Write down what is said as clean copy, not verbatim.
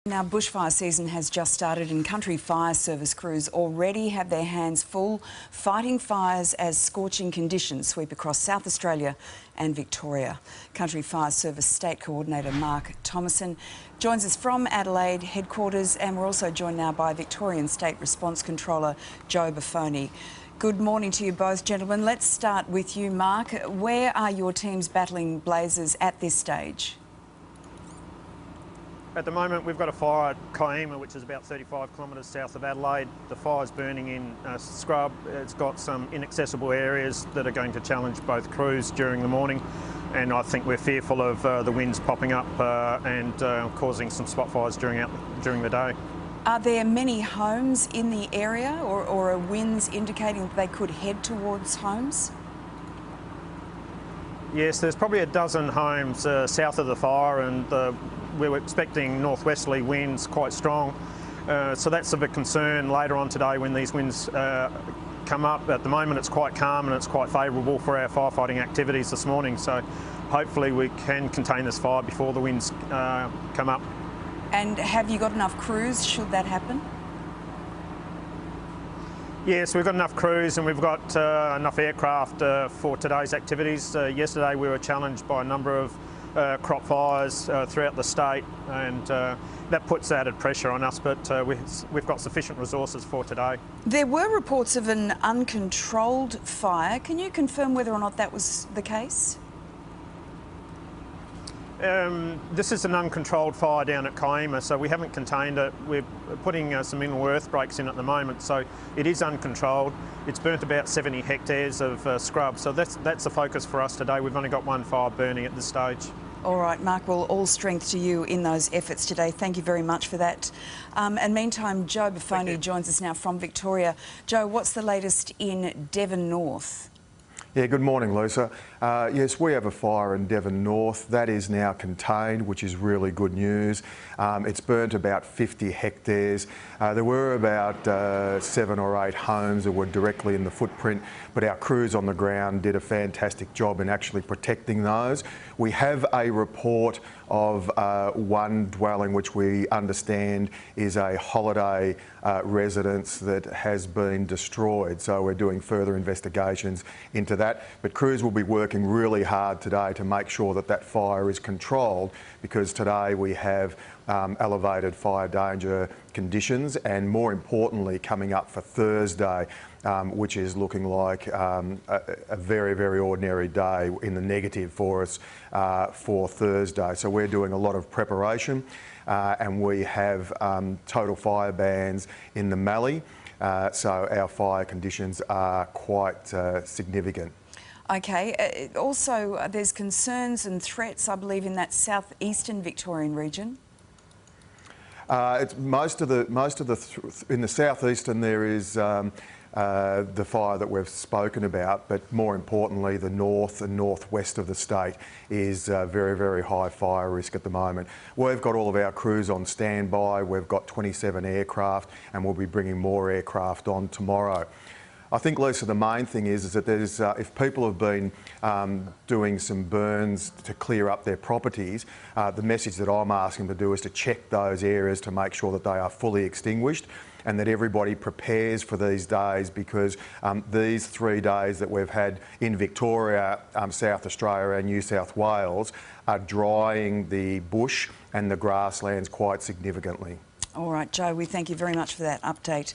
Now, bushfire season has just started and country fire service crews already have their hands full fighting fires as scorching conditions sweep across South Australia and Victoria. Country Fire Service State Coordinator Mark Thomason joins us from Adelaide headquarters, and we're also joined now by Victorian State Response Controller Joe Buffoni. Good morning to you both, gentlemen. Let's start with you, Mark. Where are your teams battling blazes at this stage? At the moment, we've got a fire at Kiama, which is about 35 kilometres south of Adelaide. The fire's burning in a scrub. It's got some inaccessible areas that are going to challenge both crews during the morning, and I think we're fearful of the winds popping up and causing some spot fires during the day. Are there many homes in the area, or are winds indicating that they could head towards homes? Yes, there's probably a dozen homes south of the fire, and we're expecting northwesterly winds quite strong. So that's of a concern later on today when these winds come up. At the moment it's quite calm and it's quite favourable for our firefighting activities this morning, so hopefully we can contain this fire before the winds come up. And have you got enough crews should that happen? Yes, we've got enough crews and we've got enough aircraft for today's activities. Yesterday we were challenged by a number of crop fires throughout the state, and that puts added pressure on us, but we've got sufficient resources for today. There were reports of an uncontrolled fire. Can you confirm whether or not that was the case? This is an uncontrolled fire down at Kiama, so we haven't contained it. We're putting some mineral earth breaks in at the moment, so it is uncontrolled. It's burnt about 70 hectares of scrub, so that's the focus for us today. We've only got one fire burning at this stage. All right, Mark, well, all strength to you in those efforts today. Thank you very much for that. And meantime, Joe Buffoni joins us now from Victoria. Joe, what's the latest in Devon North? Yeah, good morning, Lisa. Yes, we have a fire in Devon North. That is now contained, which is really good news. It's burnt about 50 hectares. There were about 7 or 8 homes that were directly in the footprint, but our crews on the ground did a fantastic job in actually protecting those. We have a report of one dwelling which we understand is a holiday residence that has been destroyed, so we're doing further investigations into that. But crews will be working really hard today to make sure that that fire is controlled, because today we have elevated fire danger conditions, and more importantly coming up for Thursday, which is looking like a very, very ordinary day in the negative for us for Thursday. So we're doing a lot of preparation, and we have total fire bans in the Mallee, so our fire conditions are quite significant. Okay. Also, there's concerns and threats, I believe, in that southeastern Victorian region. It's in the southeastern there is the fire that we've spoken about, but more importantly the north and northwest of the state is very, very high fire risk at the moment. We've got all of our crews on standby. We've got 27 aircraft, and we'll be bringing more aircraft on tomorrow. I think, Lisa, the main thing is that there's, if people have been doing some burns to clear up their properties, the message that I'm asking them to do is to check those areas to make sure that they are fully extinguished, and that everybody prepares for these days, because these 3 days that we've had in Victoria, South Australia and New South Wales are drying the bush and the grasslands quite significantly. All right, Joe, we thank you very much for that update.